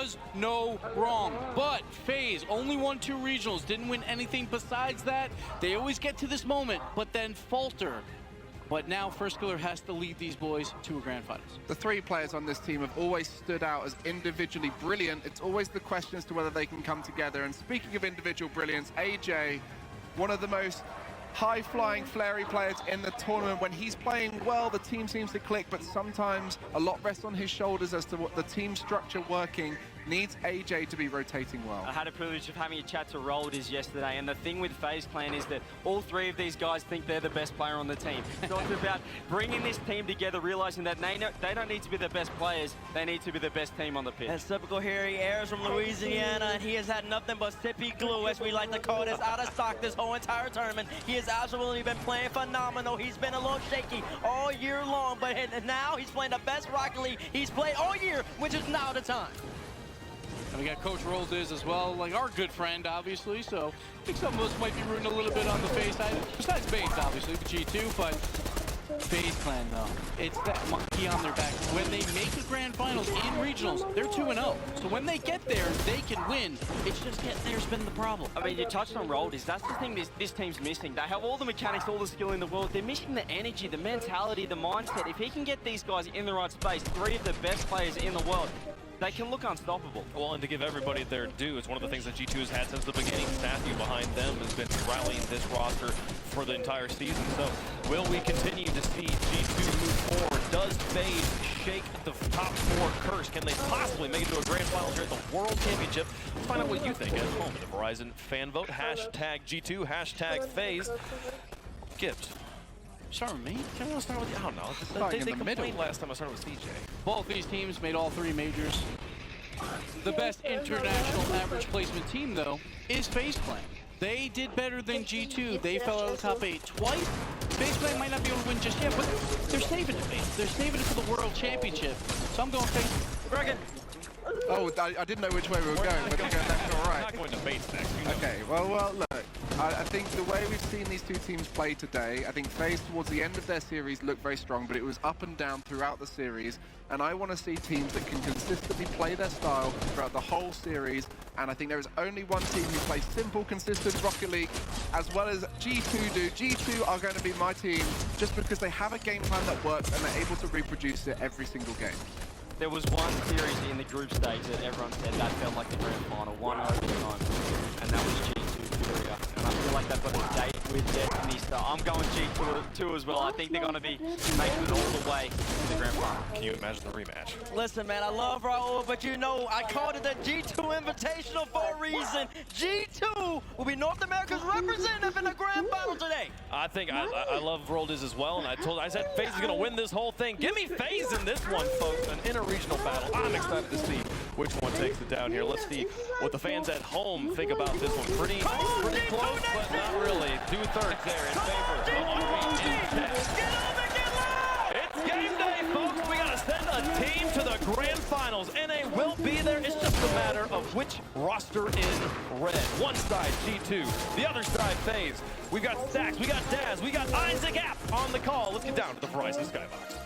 does no wrong. But FaZe only won 2 regionals, didn't win anything besides that. They always get to this moment, but then falter. But now First Killer has to lead these boys to a grand finals. The 3 players on this team have always stood out as individually brilliant. It's always the question as to whether they can come together. And speaking of individual brilliance, AJ, one of the most high-flying, flary players in the tournament. When he's playing well, the team seems to click, but sometimes a lot rests on his shoulders as to what the team structure working needs AJ to be rotating well. I had a privilege of having a chat to Rolders yesterday, and the thing with FaZe Clan is that all 3 of these guys think they're the best player on the team. So it's about bringing this team together, realizing that they don't need to be the best players, they need to be the best team on the pitch. As typical here, he airs from Louisiana, and he has had nothing but sippy glue, as we like to call this, out of stock this whole entire tournament. He has absolutely been playing phenomenal. He's been a little shaky all year long, but now he's playing the best Rocket League he's played all year, which is now the time. And we got Coach Rolders as well, like our good friend, obviously. So I think some of us might be rooting a little bit on the FaZe side. Besides FaZe, obviously, the G2, but FaZe Clan, though. It's that monkey on their back. When they make the grand finals in regionals, they're 2-0. So when they get there, they can win. It's just getting there's been the problem. I mean, you touched on Rolders. That's the thing this team's missing. They have all the mechanics, all the skill in the world. They're missing the energy, the mentality, the mindset. If he can get these guys in the right space, 3 of the best players in the world, they can look unstoppable. Well, and to give everybody their due, it's one of the things that G2 has had since the beginning. Matthew behind them has been rallying this roster for the entire season. So will we continue to see G2 move forward? Does FaZe shake the top 4 curse? Can they possibly make it to a grand finals here at the World Championship? Let's find out what you think at home at the Verizon fan vote. Hashtag G2, hashtag FaZe. Gibbs. Start with me? Can we start with you? I don't know. They complained last time I started with CJ. Both these teams made all 3 majors. The best international average placement team, though, is FaZe Clan. They did better than G2. They fell out of the top 8 twice. FaZe Clan might not be able to win just yet, but they're saving it, FaZe. They're saving it for the World Championship. So I'm going FaZe. Dragon. Oh, I didn't know which way we were going, but okay, that's all right. Not going to base next. Okay, well, look. I think the way we've seen these 2 teams play today, I think FaZe towards the end of their series looked very strong, but it was up and down throughout the series. And I want to see teams that can consistently play their style throughout the whole series. And I think there is only one team who plays simple, consistent Rocket League, as well as G2 do. G2 are going to be my team just because they have a game plan that works and they're able to reproduce it every single game. There was one series in the group stage that everyone said that felt like the grand final, 1 overtime, and that was G2 Furia. And I feel like they've got a date with Destiny, so I'm going G2 as well. I think they're going to be making it all the way to the grand final. Can you imagine the rematch? Listen, man, I love Raul, but you know, I called it the G2 Invitational for a reason. G2 will be North America's representative in the grand final today. I think I love Rolders as well, and I said FaZe is going to win this whole thing. Give me FaZe in this one, folks. An inter-regional battle. I'm excited to see which one takes it down here. Let's see what the fans at home think about this one. Pretty close, but not really. 2/3 there in favor of It's game day, folks. We got to send a team to the grand finals. NA will be there. It's just a matter of which roster in red. One side, G2. The other side, FaZe. We got Stacks, we got Daz, we got Isaac App on the call. Let's get down to the Verizon Skybox.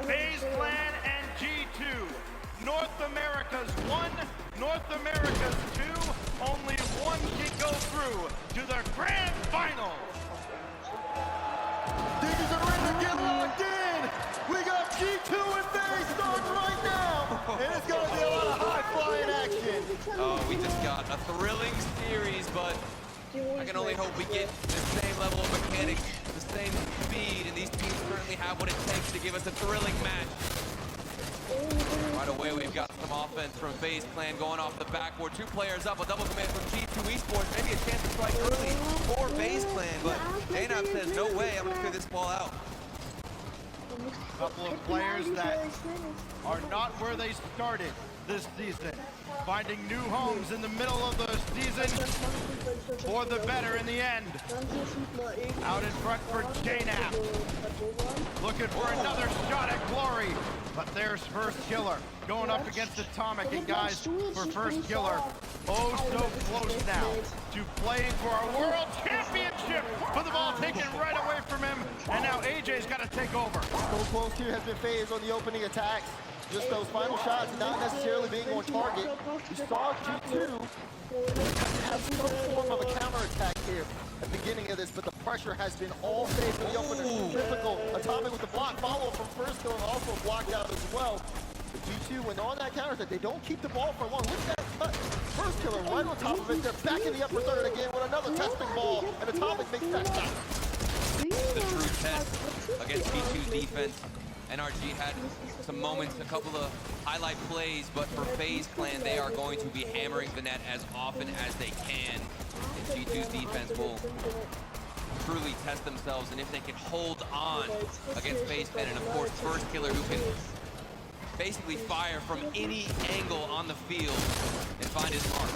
FaZe Clan and G2. North America's 1, North America's 2. Only one can go through to the grand finals. Things are ready to get locked in. We got G2 and FaZe starting right now. And it's going to be a lot of high-flying action. Oh, we just got a thrilling series, but I can only hope we get the same level of mechanics, the same speed, and these teams currently have what it takes to give us a thrilling match. Right away, we've got some offense from FaZe Clan going off the backboard. 2 players up, a double command from G2 Esports. Maybe a chance to strike early for FaZe Clan, but Anab says, no way, I'm going to clear this ball out. A couple of players that are not where they started this season. Finding new homes in the middle of the season for the better in the end. Out in front for JNAP. looking for another shot at glory. But there's first killer going up against Atomic, and guys, for first killer, oh so close now to playing for our world championship. But the ball taken right away from him, and now AJ's got to take over. So close here has been phased on the opening attacks. Just those final shots not necessarily being on target. You saw G2 have some form of a counterattack here at the beginning of this, but the pressure has been all phased in the opener. Typical Atomic with the block follow from first kill and also blocked out as well. The G2, when on that counterattack, they don't keep the ball for long. Look at that cut. First killer right on top of it. They're back in the upper third again with another testing ball, and Atomic makes that stop. The true test against G2's defense. NRG had some moments, a couple of highlight plays, but for FaZe Clan, they are going to be hammering the net as often as they can. And G2's defense will truly test themselves, and if they can hold on against FaZe Clan, and of course, first killer who can basically fire from any angle on the field and find his mark.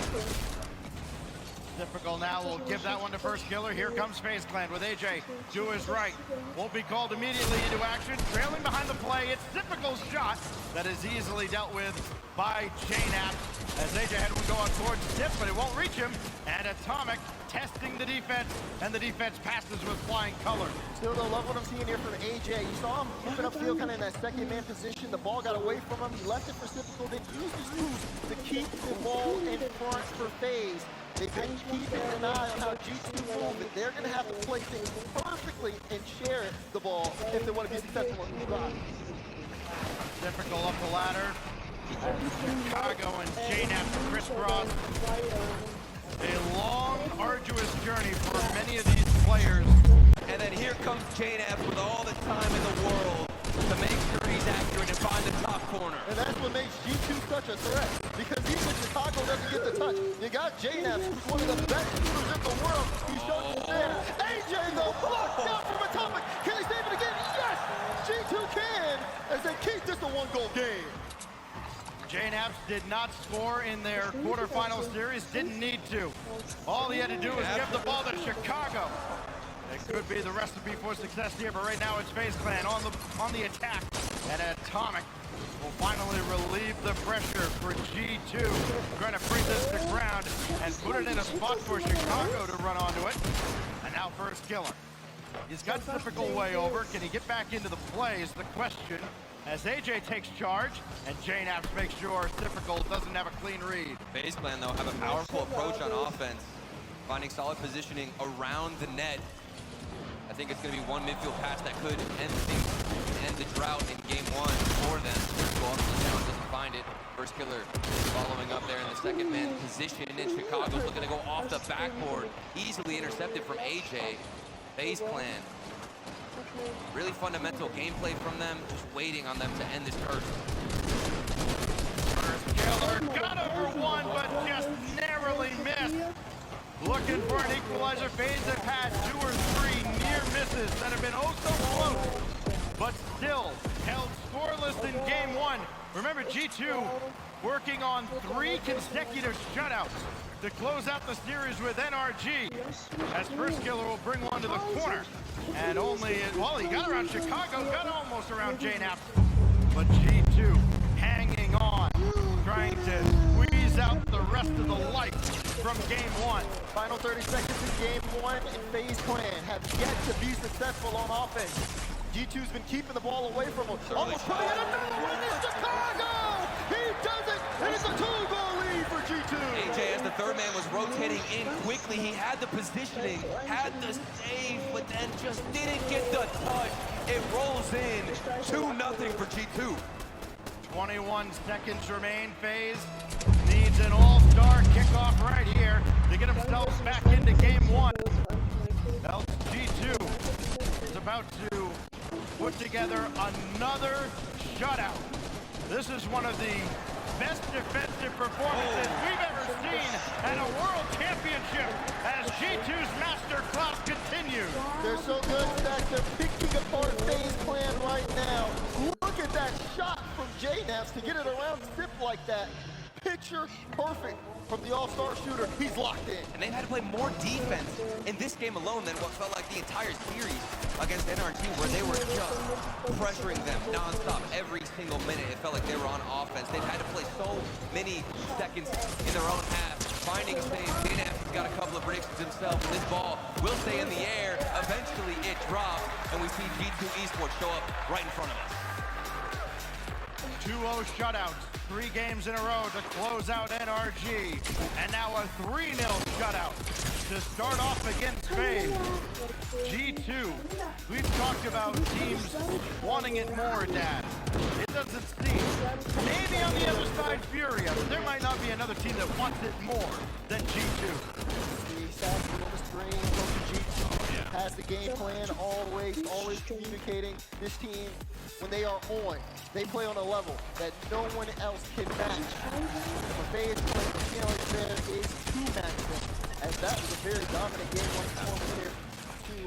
Difficult now, we'll give that one to first killer. Here comes FaZe Clan with AJ to his right. Won't be called immediately into action. Trailing behind the play, it's Diffical's shot that is easily dealt with by J-Nap as AJ had one go out towards Tip, but it won't reach him. And Atomic testing the defense, and the defense passes with flying colors. Still though, love what I'm seeing here from AJ. You saw him moving upfield kind of in that second man position. The ball got away from him. He left it for Typical, then used his moves to keep the ball in front for FaZe. They've been keeping an eye on how G2 move, but they're going to have to play things perfectly and share the ball if they want to be successful in the drive. Difficult up the ladder. Chicago and J-Nap crisscross. A long, arduous journey for many of these players. And then here comes J-Nap with all the time in the world to make sure he's accurate and find the top corner. And that's what makes G2 such a threat, because even Chicago doesn't get the touch. You got J-Nap, who's one of the best shooters in the world. He's shown it there. AJ, though, blocked out from Atomic. Can they save it again? Yes! G2 can, as they keep this a one-goal game. J-Naps did not score in their quarterfinal series, didn't need to. All he had to do was give the ball to Chicago. It could be the recipe for success here, but right now it's FaZe Clan on the attack. And Atomic will finally relieve the pressure for G2. Trying to bring this to ground and put it in a spot for Chicago to run onto it. And now first killer. He's got Typical way over. Can he get back into the play is the question. As AJ takes charge, and J-Naps makes sure Typical doesn't have a clean read. FaZe Clan, though, have a powerful approach on offense, finding solid positioning around the net. I think it's going to be one midfield pass that could end things, end the drought in game one for them. Well, now doesn't find it. First killer following up there in the second man position, and Chicago's looking to go off the backboard. Easily intercepted from AJ. FaZe Clan. Really fundamental gameplay from them, just waiting on them to end this turf. First killer got over one, but just narrowly missed. Looking for an equalizer. FaZe have had 2 or 3 near misses that have been oh so close, but still held scoreless in game one. Remember, G2 working on 3 consecutive shutouts to close out the series with NRG, as first killer will bring one to the corner. And only, well, he got around Chicago, got almost around J-Nap, but G2 hanging on, trying to squeeze out the rest of the life from game one. Final 30 seconds in game one, and FaZe Clan have yet to be successful on offense. G2's been keeping the ball away from him. Almost putting in another one, it's Chicago! He does it, and it's a 2-goal lead for G2. AJ, as the third man, was rotating in quickly. He had the positioning, had the save, but then just didn't get the touch. It rolls in 2-0 for G2. 21 seconds remain. FaZe needs an all-star kickoff right here to get themselves back into game one. Else G2 is about to put together another shutout. This is one of the best defensive performances we've ever seen at a world championship as G2's masterclass continues. They're so good that they're picking apart FaZe Clan right now. Look at that shot from J-Naps to get it around Zip like that. Picture perfect from the all-star shooter. He's locked in. And they've had to play more defense in this game alone than what felt like the entire series against NRG, where they were just pressuring them nonstop every single minute. It felt like they were on offense. They've had to play so many seconds in their own half, finding saves. Dana has got a couple of predictions himself, and this ball will stay in the air. Eventually it drops, and we see G2 Esports show up right in front of us. 2-0 shutouts, 3 games in a row to close out NRG, and now a 3-0 shutout to start off against FaZe. G2, we've talked about teams wanting it more, Dad. It doesn't seem. Maybe on the other side, Furia, but there might not be another team that wants it more than G2. The Sassy on the screen, goes to G2, has the game plan, always communicating. This team, when they are on, they play on a level that no one else can match. For FaZe play, you know, there is to match them, as that was a very dominant game one performance here.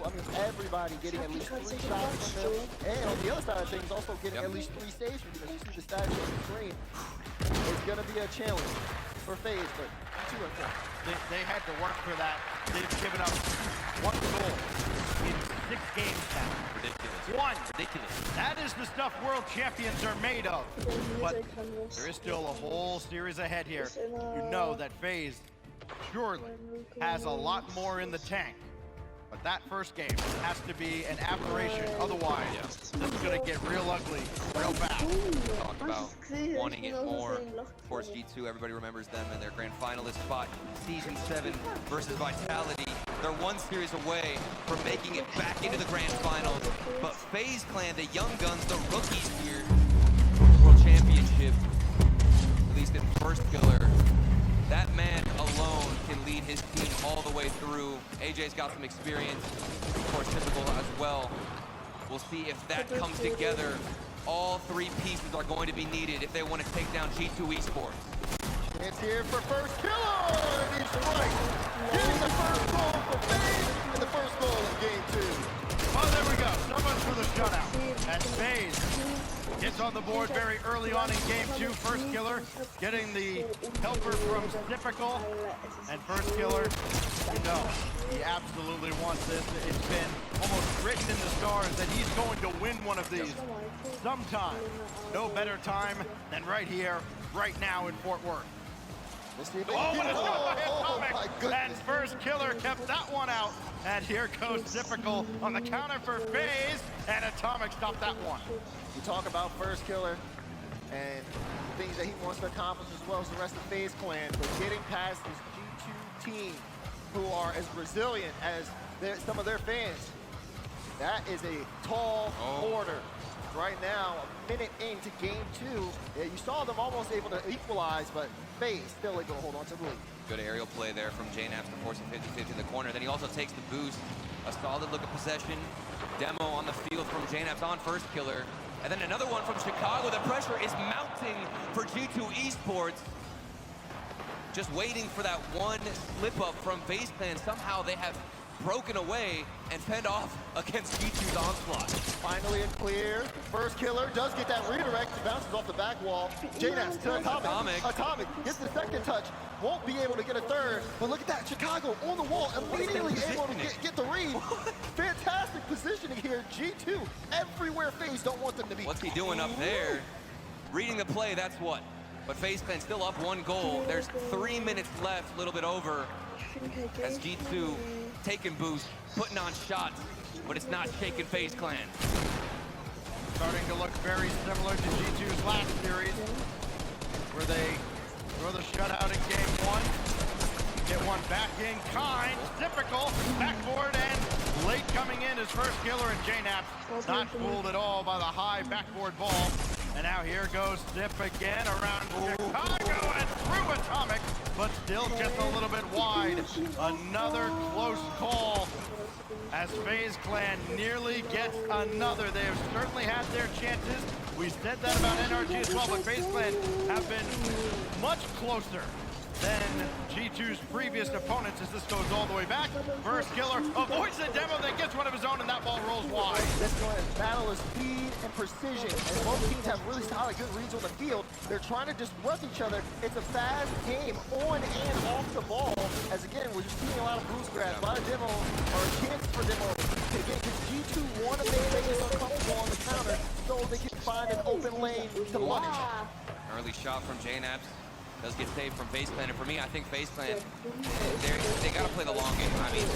I mean, everybody getting at least 3 shots from them, and on the other side of things, also getting at least 3 saves from them. As you see the stats on the screen, it's going to be a challenge for FaZe, but G2 are good. They had to work for that. They've given up 1 goal in 6 games now. Ridiculous. Ridiculous. That is the stuff world champions are made of. But there is still a whole series ahead here. You know that FaZe surely has a lot more in the tank. But that first game has to be an aberration. Otherwise, this is going to get real ugly real fast. Talk about wanting it more. Of course, G2, everybody remembers them and their grand finalist spot. Season 7 versus Vitality. They're 1 series away from making it back into the grand finals. But FaZe Clan, the young guns, the rookies here, World Championship, at least in first killer. That man alone can lead his team all the way through. AJ's got some experience, of course, Typical as well. We'll see if that comes together. All 3 pieces are going to be needed if they want to take down G2 Esports. It's here for first killer, and he's right. Getting the first goal for FaZe, and the first goal in game 2. Oh, there we go. So much for the shutout. As FaZe gets on the board very early on in game 2. First killer getting the helper from Typical. And first killer, you know, he absolutely wants this. It's been almost written in the stars that he's going to win one of these sometime. No better time than right here, right now in Fort Worth. Oh, what a shot by Atomic! my goodness. And first killer kept that one out. And here goes Typical on the counter for FaZe, and Atomic stopped that one. We talk about first killer and things that he wants to accomplish as well as the rest of FaZe Clan, but getting past this G2 team who are as resilient as some of their fans, that is a tall order. Right now, a minute into game 2, yeah, you saw them almost able to equalize, but FaZe still able to hold on to the lead. Good aerial play there from JNAPS to force a 50-50 in the corner. Then he also takes the boost. A solid look of possession. Demo on the field from JNAPS on first killer. And then another one from Chicago. The pressure is mounting for G2 Esports. Just waiting for that one slip up from FaZe Clan. Somehow they have broken away and fend off against G2's onslaught. Finally a clear. First killer does get that redirect. Bounces off the back wall. JNAPS to Atomic. Atomic gets the second touch. Won't be able to get a third. But look at that. Chicago on the wall. Immediately able to get the read. Fantastic positioning here. G2 everywhere FaZe don't want them to be. What's he doing up there? Reading the play, that's what. But FaZe Clan still up 1 goal. There's 3 minutes left, a little bit over. As G2 taking boost, putting on shots, but it's not shaking FaZe Clan. Starting to look very similar to G2's last series, where they throw the shutout in game 1, get one back in kind, Typical, backboard, and late coming in his first killer, and JNAPS not fooled at all by the high backboard ball. And now here goes Zip again around Chicago and through Atomic, but still just a little bit wide. Another close call as FaZe Clan nearly gets another. They have certainly had their chances. We said that about NRG as well, but FaZe Clan have been much closer than G2's previous opponents as this goes all the way back. First killer avoids the demo, then gets one of his own, and that ball rolls wide. This one is battle of speed and precision, and both teams have really solid, good reads on the field. They're trying to disrupt each other. It's a fast game on and off the ball, as again, we're just seeing a lot of boost grabs, a lot of demo, or chances for demo. Again, because G2 want to make FaZe uncomfortable on the counter, open lane to punish. Early shot from JNAPS. Does get saved from FaZe Clan, and for me, I think FaZe Clan, they got to play the long game. I mean,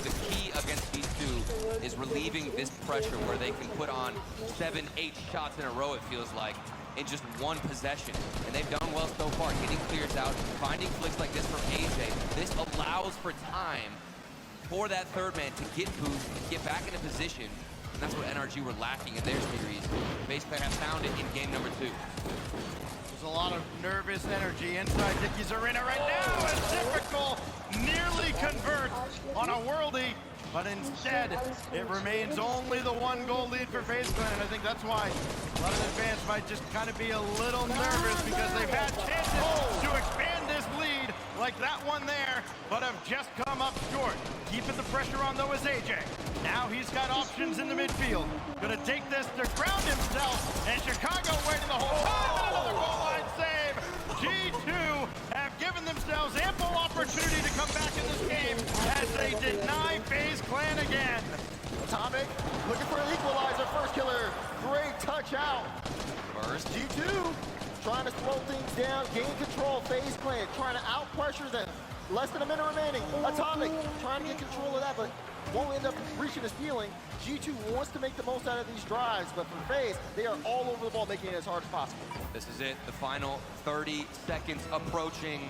the key against these two is relieving this pressure where they can put on 7, 8 shots in a row, it feels like, in just one possession. And they've done well so far, getting clears out, finding flicks like this from AJ. This allows for time for that third man to get boost, get back into position, and that's what NRG were lacking in their series. FaZe Clan have found it in game number 2. There's a lot of nervous energy inside Dickey's arena right now as Typical nearly converts on a worldie, but instead it remains only the 1-goal lead for FaZe Clan, and I think that's why a lot of the fans might just kind of be a little nervous because they've had chances to expand this lead like that one there, but have just come up short. Keeping the pressure on though is AJ. Now he's got options in the midfield. Gonna take this to ground himself, and Chicago waiting the whole time. Another goal line save. G2 have given themselves ample opportunity to come back in this game as they deny FaZe Clan again. Atomic looking for an equalizer. First killer. Great touch out. First. G2 trying to slow things down, gain control. FaZe Clan trying to out-pressure them. Less than a minute remaining. Atomic trying to get control of that, but won't end up reaching his ceiling. G2 wants to make the most out of these drives, but for FaZe, they are all over the ball, making it as hard as possible. This is it, the final 30 seconds approaching.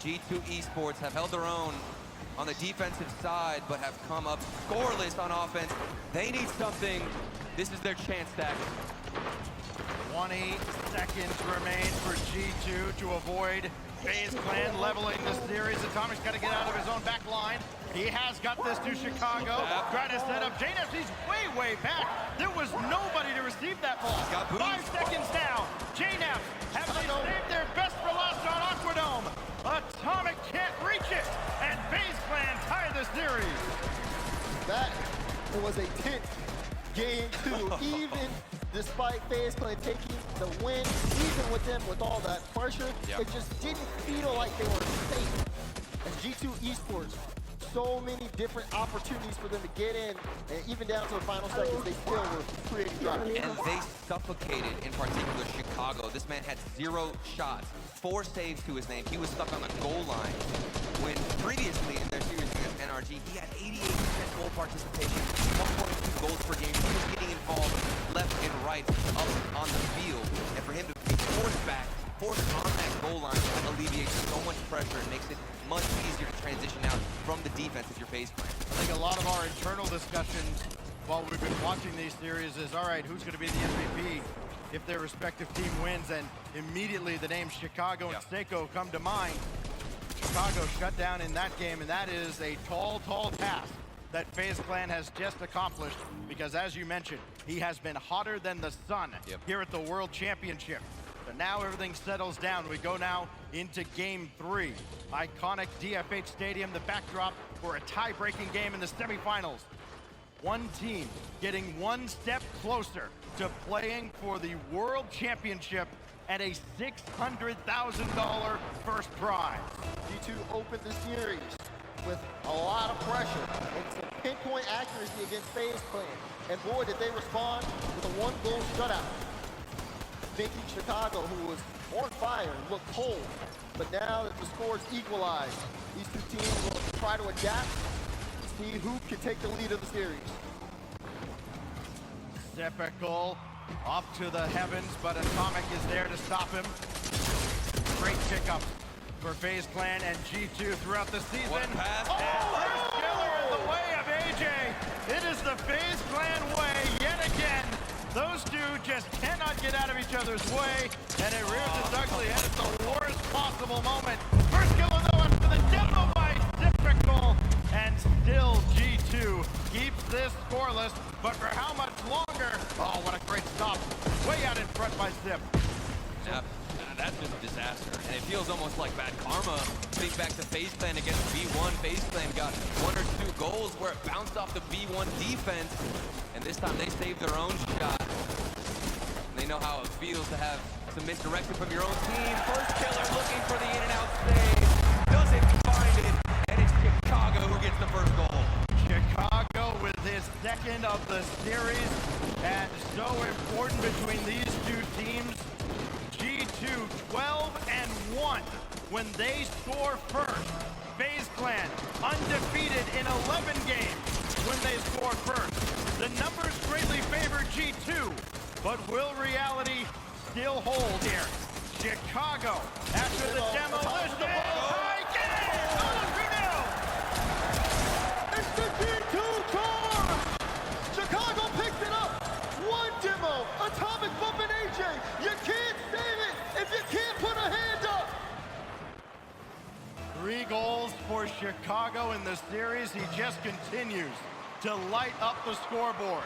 G2 Esports have held their own on the defensive side, but have come up scoreless on offense. They need something. This is their chance, Stack. 20 seconds remain for G2 to avoid FaZe Clan leveling the series. Atomic's got to get out of his own back line. He has got this to Chicago. Trying to set up JNAPS. He's way back. There was nobody to receive that ball. 5 seconds now. JNAPS have they saved their best for last on Aquadome. Atomic can't reach it. And FaZe Clan tie the series. That was a tense game too. Even despite FaZe Clan taking the win, even with them with all that pressure, it just didn't feel like they were safe. As G2 Esports, so many different opportunities for them to get in, and even down to the final seconds, they still were creating drives. And they suffocated, in particular, Chicago. This man had 0 shots, 4 saves to his name. He was stuck on the goal line when previously in their series against NRG, he had 88% goal participation, 1.2 goals per game. He was getting involved left and right up on the field. And for him to be forced back, forced on that goal line, that alleviates so much pressure and makes it much easier to transition out from the defense if you're FaZe Clan. I think a lot of our internal discussions while we've been watching these series is, all right, who's going to be the MVP if their respective team wins? And immediately the names Chicago and Seiko come to mind. Chicago shut down in that game, and that is a tall task that FaZe Clan has just accomplished, because as you mentioned, he has been hotter than the sun here at the World Championship. But now everything settles down. We go now into game 3. Iconic DFH Stadium, the backdrop for a tie-breaking game in the semifinals. One team getting one step closer to playing for the World Championship and a $600,000 first prize. G2 opened the series with a lot of pressure and some pinpoint accuracy against FaZe Clan. And boy, did they respond with a 1-goal shutout. Making Chicago, who was on fire, look cold. But now that the scores equalized, these two teams will try to adapt, see who can take the lead of the series. Typical up to the heavens, but Atomic is there to stop him. Great pickup for FaZe Clan and G2 throughout the season. What a pass. First killer in the way of AJ. It is the FaZe Clan way yet again. Those two just cannot get out of each other's way, and it rears its ugly head at the worst possible moment. First killer though after the demo by Typical, and still G2 keeps this scoreless, but for how much longer? Oh, what a great stop. Way out in front by Zip. Yeah, that's just a disaster. And it feels almost like bad karma. Think back to FaZe Clan against B1. FaZe Clan got 1 or 2 goals where it bounced off the B1 defense. And this time they saved their own shot. And they know how it feels to have some misdirection from your own team. First killer looking for the in-and-out save. Doesn't find it. And it's Chicago who gets the first goal. Chicago with his second of the series, and so important between these two teams. G2 12-1 when they score first. FaZe Clan undefeated in 11 games when they score first. The numbers greatly favor G2, but will reality still hold here? Chicago, after the demolition, get it! It's the G2 charge! Chicago picks it up. One demo, Atomic bumping AJ. You can't save it if you can't put a hand up. 3 goals for Chicago in the series. He just continues to light up the scoreboard.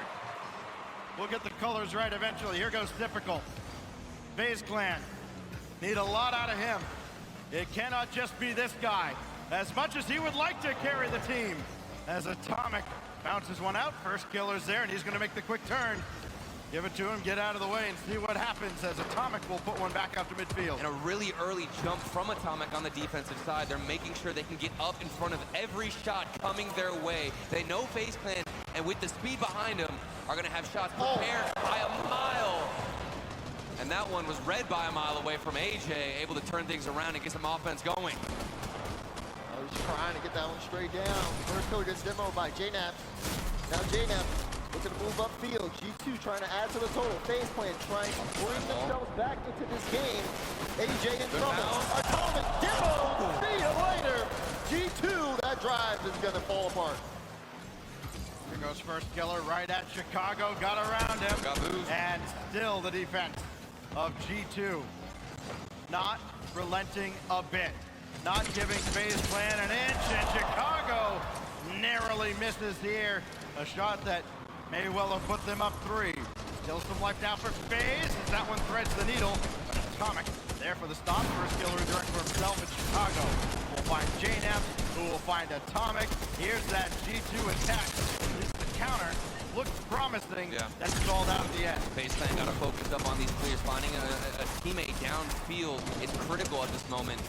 We'll get the colors right eventually. Here goes Typical. FaZe Clan need a lot out of him. It cannot just be this guy. As much as he would like to carry the team, as Atomic bounces one out. First killer's there, and he's going to make the quick turn. Give it to him, get out of the way, and see what happens as Atomic will put one back out to midfield. And a really early jump from Atomic on the defensive side. They're making sure they can get up in front of every shot coming their way. They know FaZe Clan, and with the speed behind them, are going to have shots prepared by a mile. And that one was read by a mile away from AJ, able to turn things around and get some offense going. He's trying to get that one straight down. First kill gets demoed by JNaps. Now JNaps looking to move upfield. G2 trying to add to the total. FaZe Clan trying to bring themselves back into this game. AJ in trouble. Atomic demo. See you later. G2, that drive is going to fall apart. Here goes first killer right at Chicago. Got around him. Got moved. And still the defense of G2. Not relenting a bit. Not giving FaZe Clan an inch, and Chicago narrowly misses here. A shot that may well have put them up 3. Still some life now for FaZe as that one threads the needle. But Atomic there for the stop. First killer direct for himself in Chicago. We'll find JNaps, who will find Atomic. Here's that G2 attack. This is the counter. Looks promising. Yeah. That's stalled out at the end. FaZe Clan got to focus up on these clears. Finding a teammate downfield is critical at this moment.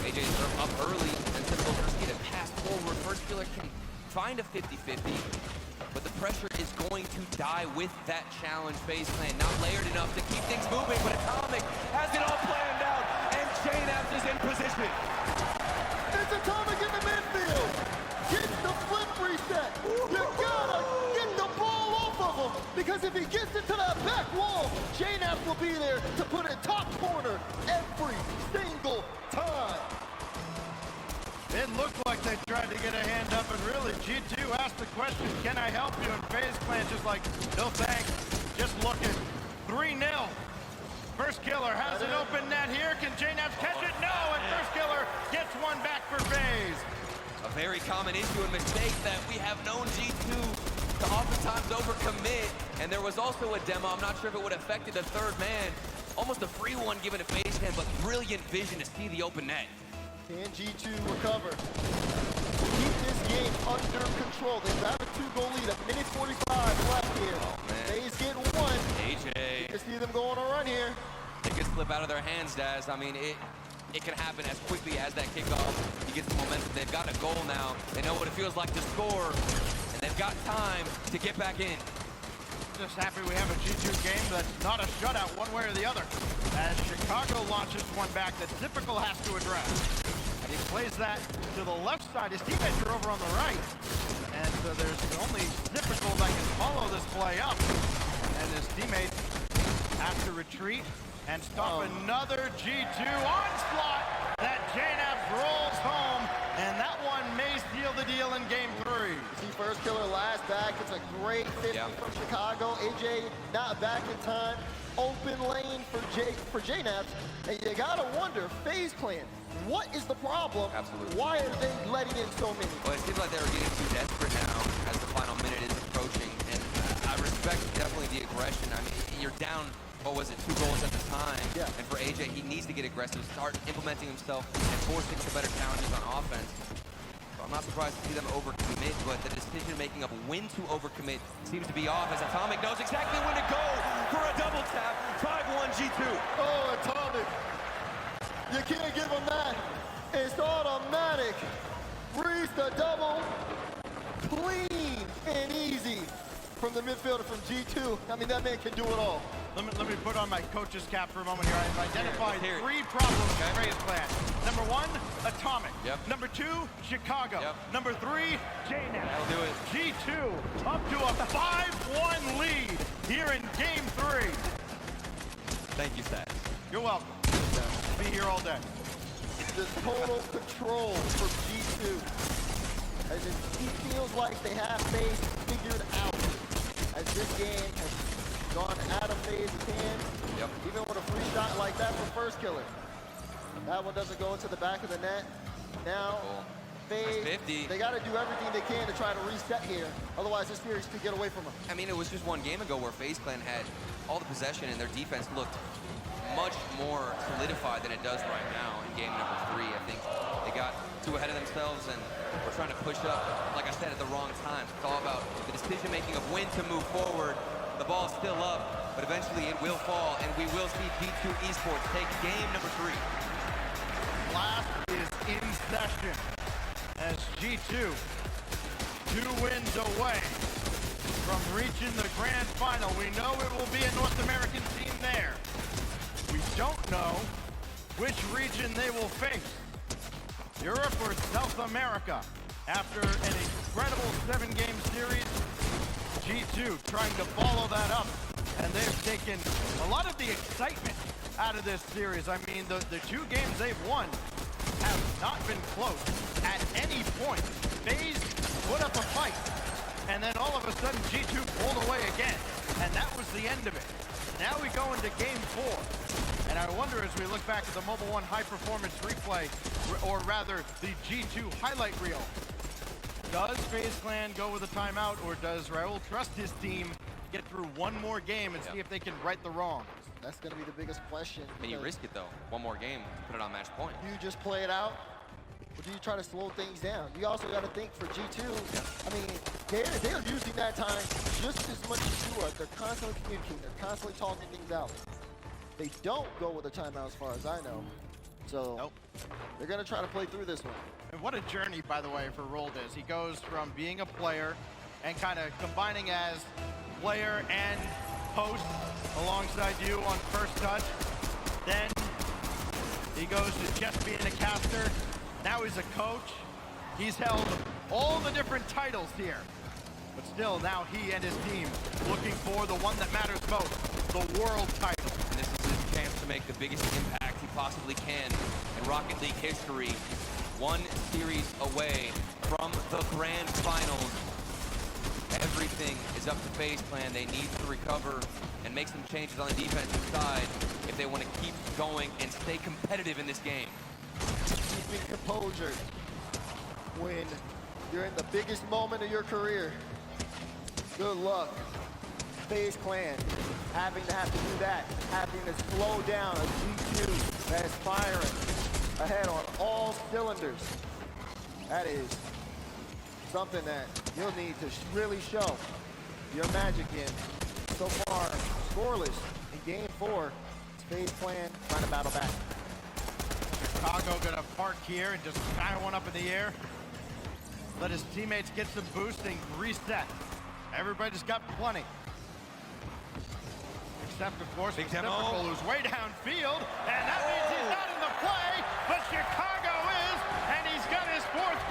AJ is up early, and Typical just get a pass forward. First killer can find a 50-50, but the pressure is going to die with that challenge. FaZe Clan not layered enough to keep things moving, but Atomic has it all planned out, and JNaps is in position. It's Atomic in the midfield. Get the flip reset. You gotta get the ball off of him, because if he gets into that back wall, JNaps will be there to put it top corner every single time. It looked like they tried to get a hand up, and really, G2 asked the question, can I help you? And FaZe Clan just like, no thanks, just looking. 3-0. First killer has an open net here. Can JNaps catch it? No, and first killer gets one back for FaZe. A very common issue and mistake that we have known G2 to oftentimes overcommit, and there was also a demo. I'm not sure if it would have affected the third man. Almost a free one given to FaZe Clan, but brilliant vision to see the open net. Can G2 recover? Keep this game under control. They grab a 2-goal lead, a minute 45 left here. Oh, man. FaZe get one. AJ. You see them going on a run here. It could slip out of their hands, Daz. I mean, it can happen as quickly as that kickoff. He gets the momentum. They've got a goal now. They know what it feels like to score, and they've got time to get back in. Just happy we have a G2 game that's not a shutout one way or the other. As Chicago launches one back that Typical has to address. And he plays that to the left side. His teammates are over on the right. And so there's only Typical that can follow this play up. And his teammates have to retreat and stop another G2 onslaught that JNaps rolls home. And that one may seal the deal in game 3. See first killer last back. It's a great 50 from Chicago. AJ not back in time. Open lane for JNaps. And you gotta wonder, FaZe Clan, what is the problem? Absolutely. Why are they letting in so many? Well, it seems like they were getting too desperate now as the final minute is approaching. And I respect definitely the aggression. I mean, you're down, what was it, 2 goals at the time. Yeah. And for AJ, he needs to get aggressive, start implementing himself and forcing some better challenges on offense. So I'm not surprised to see them overcommit, but the decision-making of when to overcommit seems to be off, as Atomic knows exactly when to go for a double tap. 5-1 G2. Oh, Atomic. You can't give him that. It's automatic. Breeze the double. Clean and easy. midfielder from G2. I mean, that man can do it all. Let me put on my coach's cap for a moment here. I've identified Here. 3 problems with FaZe Clan. Number 1, Atomic. Yep. Number 2, Chicago. Yep. Number 3, JNet. That'll do it. G2 up to a 5-1 lead here in Game 3. Thank you, Stats. You're welcome. Be here all day. The total control from G2. As it feels like they have FaZe figured out. As this game has gone out of FaZe's hands. Yep. Even with a free shot like that from First Killer. That one doesn't go into the back of the net. Now, Cool. FaZe, That's 50. they got to do everything they can to try to reset here. Otherwise, this series could get away from them. I mean, it was just one game ago where FaZe Clan had all the possession and their defense looked much more solidified than it does right now in game number 3. I think they got too ahead of themselves and were trying to push up, like I said, at the wrong time. It's all about the decision-making of when to move forward. The ball's still up, but eventually it will fall, and we will see G2 Esports take game number 3. Blast is in session as G2, 2 wins away from reaching the grand final. We know it will be a North American team there. We don't know which region they will face, Europe or South America. After an incredible 7-game series, G2 trying to follow that up, and they've taken a lot of the excitement out of this series. I mean, the 2 games they've won have not been close at any point. FaZe put up a fight, and then all of a sudden G2 pulled away again, and that was the end of it. Now we go into game 4, and I wonder as we look back at the Mobile One high performance replay, or rather the G2 highlight reel, does FaZe Clan go with a timeout, or does Raul trust his team, get through one more game and see if they can right the wrongs? That's going to be the biggest question. And you risk it, though. One more game, put it on match point. Do you just play it out, or do you try to slow things down? You also got to think for G2, I mean, they're using that time just as much as you are. They're constantly communicating. They're constantly talking things out. They don't go with a timeout as far as I know. So they're going to try to play through this one. And what a journey, by the way, for Roldes. He goes from being a player and kind of combining as player and host alongside you on First Touch. Then he goes to just being a caster. Now he's a coach. He's held all the different titles here. But still, now he and his team looking for the one that matters most, the world title. And this is his chance to make the biggest impact he possibly can in Rocket League history. 1 series away from the grand finals. Everything is up to FaZe Clan. They need to recover and make some changes on the defensive side if they want to keep going and stay competitive in this game. Keeping composure when you're in the biggest moment of your career. Good luck. FaZe Clan having to do that, having to slow down a G2 that is firing ahead on all cylinders. That is something that you'll need to really show your magic in. So far, scoreless in game 4. It's FaZe Clan trying to battle back. Chicago gonna park here and just fire one up in the air. Let his teammates get some boost and reset. Everybody's got plenty. Except, of course, Big Pacifical, demo. who's way downfield, and that means he's not in the play, but Chicago is, and he's got his 4th